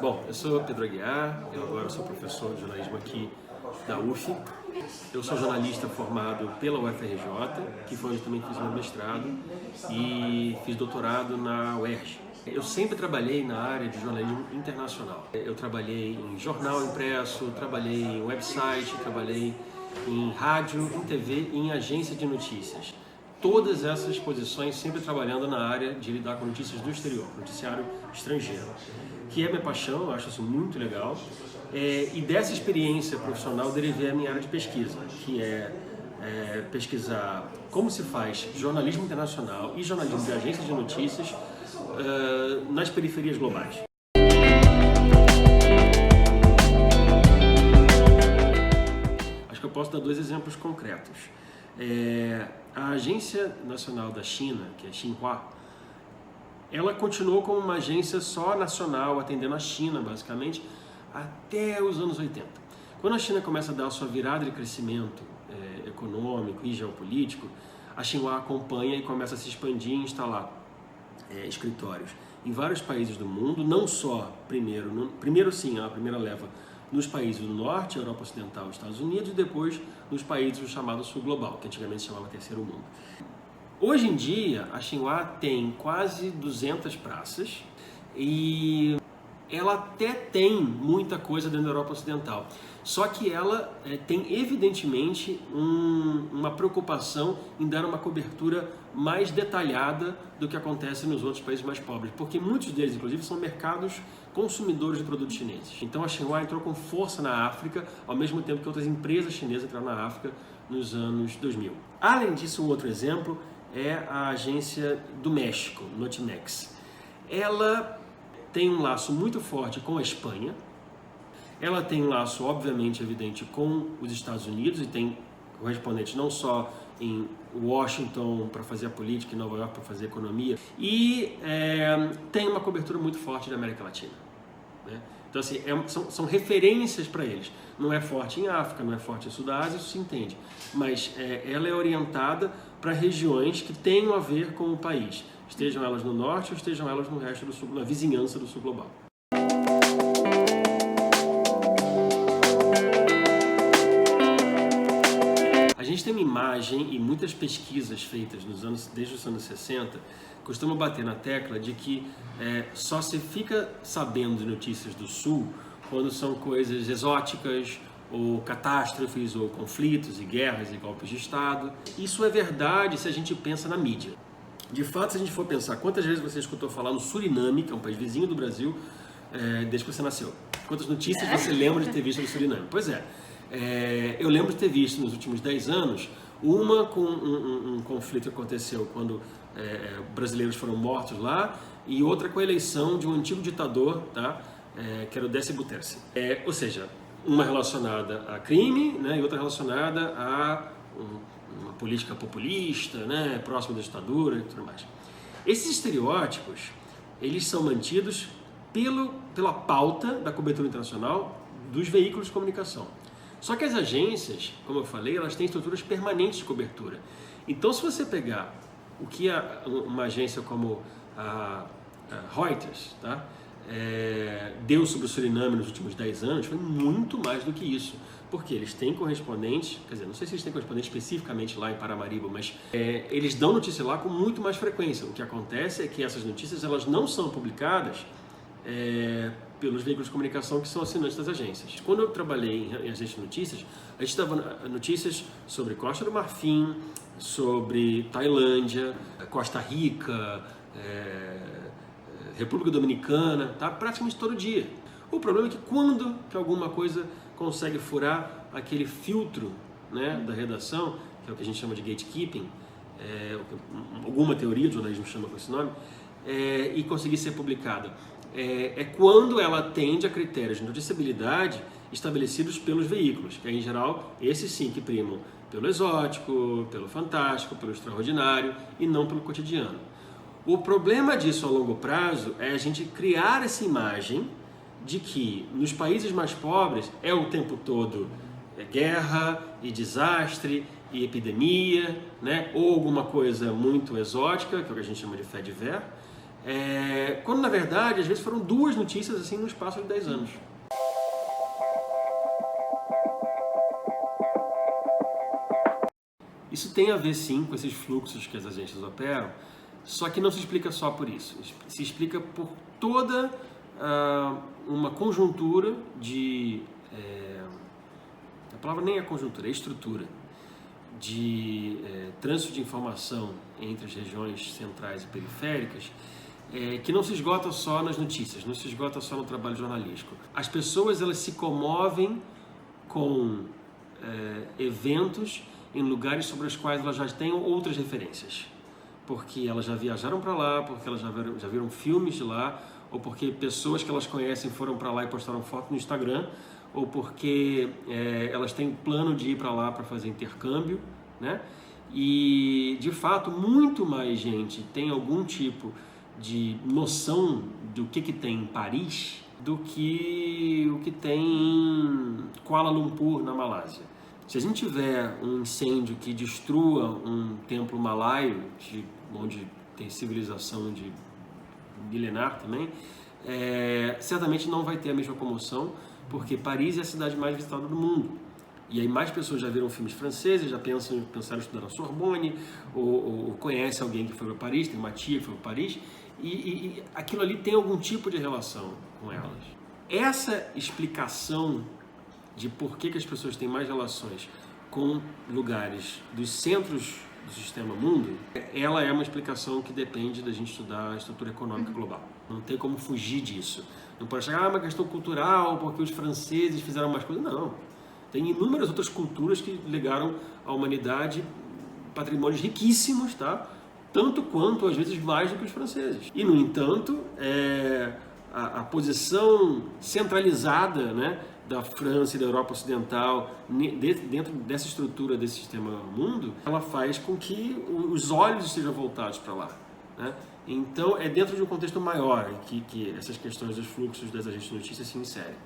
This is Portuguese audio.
Bom, eu sou Pedro Aguiar, eu agora sou professor de jornalismo aqui da UF. Eu sou jornalista formado pela UFRJ, que foi onde também fiz meu mestrado, e fiz doutorado na UERJ. Eu sempre trabalhei na área de jornalismo internacional. Eu trabalhei em jornal impresso, trabalhei em website, trabalhei em rádio, em TV e em agência de notícias. Todas essas posições sempre trabalhando na área de lidar com notícias do exterior, noticiário estrangeiro, que é minha paixão, eu acho isso muito legal. E dessa experiência profissional derivei a minha área de pesquisa, que é pesquisar como se faz jornalismo internacional e jornalismo de agências de notícias nas periferias globais. Acho que eu posso dar dois exemplos concretos. A Agência Nacional da China, que é Xinhua, ela continuou como uma agência só nacional, atendendo a China, basicamente, até os anos 80. Quando a China começa a dar a sua virada de crescimento econômico e geopolítico, a Xinhua acompanha e começa a se expandir e instalar escritórios em vários países do mundo, não só primeiro sim, a primeira leva nos países do norte, Europa Ocidental e Estados Unidos, e depois nos países do chamado sul global, que antigamente se chamava terceiro mundo. Hoje em dia, a Xinhua tem quase 200 praças e ela até tem muita coisa dentro da Europa Ocidental. Só que ela tem evidentemente uma preocupação em dar uma cobertura mais detalhada do que acontece nos outros países mais pobres, porque muitos deles, inclusive, são mercados consumidores de produtos chineses. Então a Xinhua entrou com força na África, ao mesmo tempo que outras empresas chinesas entraram na África nos anos 2000. Além disso, um outro exemplo é a agência do México, Notimex. Ela tem um laço muito forte com a Espanha, ela tem um laço, obviamente, evidente com os Estados Unidos e tem correspondentes não só em Washington para fazer a política, em Nova York para fazer a economia, e tem uma cobertura muito forte da América Latina, né? Então, assim, são referências para eles. Não é forte em África, não é forte em Sul da Ásia, isso se entende. Mas ela é orientada para regiões que tenham a ver com o país, estejam elas no norte ou estejam elas no resto do sul, na vizinhança do sul global. A gente tem uma imagem e muitas pesquisas feitas desde os anos 60 costumam bater na tecla de que só se fica sabendo de notícias do sul quando são coisas exóticas, ou catástrofes, ou conflitos e guerras e golpes de Estado. Isso é verdade se a gente pensa na mídia. De fato, se a gente for pensar quantas vezes você escutou falar no Suriname, que é um país vizinho do Brasil, desde que você nasceu. Quantas notícias você lembra de ter visto no Suriname? Pois eu lembro de ter visto nos últimos 10 anos, uma com um conflito que aconteceu quando brasileiros foram mortos lá, e outra com a eleição de um antigo ditador, tá? Que era o Décio Butterse. Ou seja, uma relacionada a crime, né, e outra relacionada a uma política populista, né, próxima da ditadura e tudo mais. Esses estereótipos, eles são mantidos pela pauta da cobertura internacional dos veículos de comunicação. Só que as agências, como eu falei, elas têm estruturas permanentes de cobertura. Então, se você pegar o que uma agência como a Reuters, tá, deu sobre o Suriname nos últimos 10 anos, foi muito mais do que isso. Porque eles têm correspondentes, quer dizer, não sei se eles têm correspondente especificamente lá em Paramaribo, mas eles dão notícia lá com muito mais frequência. O que acontece é que essas notícias elas não são publicadas pelos veículos de comunicação que são assinantes das agências. Quando eu trabalhei em agências de notícias, a gente dava notícias sobre Costa do Marfim, sobre Tailândia, Costa Rica, República Dominicana, tá? Praticamente todo dia. O problema é que quando que alguma coisa consegue furar aquele filtro, né, da redação, que é o que a gente chama de gatekeeping, alguma teoria de jornalismo chama com esse nome, e conseguir ser publicada. Quando ela atende a critérios de noticiabilidade estabelecidos pelos veículos, que é, em geral, esses sim que primam pelo exótico, pelo fantástico, pelo extraordinário e não pelo cotidiano. O problema disso a longo prazo é a gente criar essa imagem de que nos países mais pobres é o tempo todo guerra e desastre e epidemia, né? Ou alguma coisa muito exótica, que é o que a gente chama de fait divers, Quando na verdade, às vezes foram 2 notícias assim no espaço de 10 anos. Isso tem a ver sim com esses fluxos que as agências operam, só que não se explica só por isso. Se explica por toda uma conjuntura de... a palavra nem é conjuntura, é estrutura de trânsito de informação entre as regiões centrais e periféricas, que não se esgota só nas notícias, não se esgota só no trabalho jornalístico. As pessoas elas se comovem com eventos em lugares sobre os quais elas já têm outras referências, porque elas já viajaram para lá, porque elas já viram filmes de lá, ou porque pessoas que elas conhecem foram para lá e postaram foto no Instagram, ou porque elas têm plano de ir para lá para fazer intercâmbio, né? E de fato muito mais gente tem algum tipo de noção do que tem em Paris do que o que tem em Kuala Lumpur, na Malásia. Se a gente tiver um incêndio que destrua um templo malaio, onde tem civilização de milenar também, certamente não vai ter a mesma comoção, porque Paris é a cidade mais visitada do mundo. E aí mais pessoas já viram filmes franceses, já pensaram em estudar na Sorbonne, ou conhecem alguém que foi para Paris, tem uma tia que foi para Paris, e aquilo ali tem algum tipo de relação com elas. Essa explicação de por que as pessoas têm mais relações com lugares dos centros do sistema mundo, ela é uma explicação que depende da gente estudar a estrutura econômica global. Não tem como fugir disso. Não pode achar, é uma questão cultural, porque os franceses fizeram mais coisas. Não. Tem inúmeras outras culturas que legaram à humanidade patrimônios riquíssimos, tá? Tanto quanto, às vezes, mais do que os franceses. E, no entanto, a posição centralizada, né, da França e da Europa Ocidental dentro dessa estrutura desse sistema mundo, ela faz com que os olhos estejam voltados para lá, né? Então é dentro de um contexto maior que essas questões dos fluxos das agências de notícias se inserem.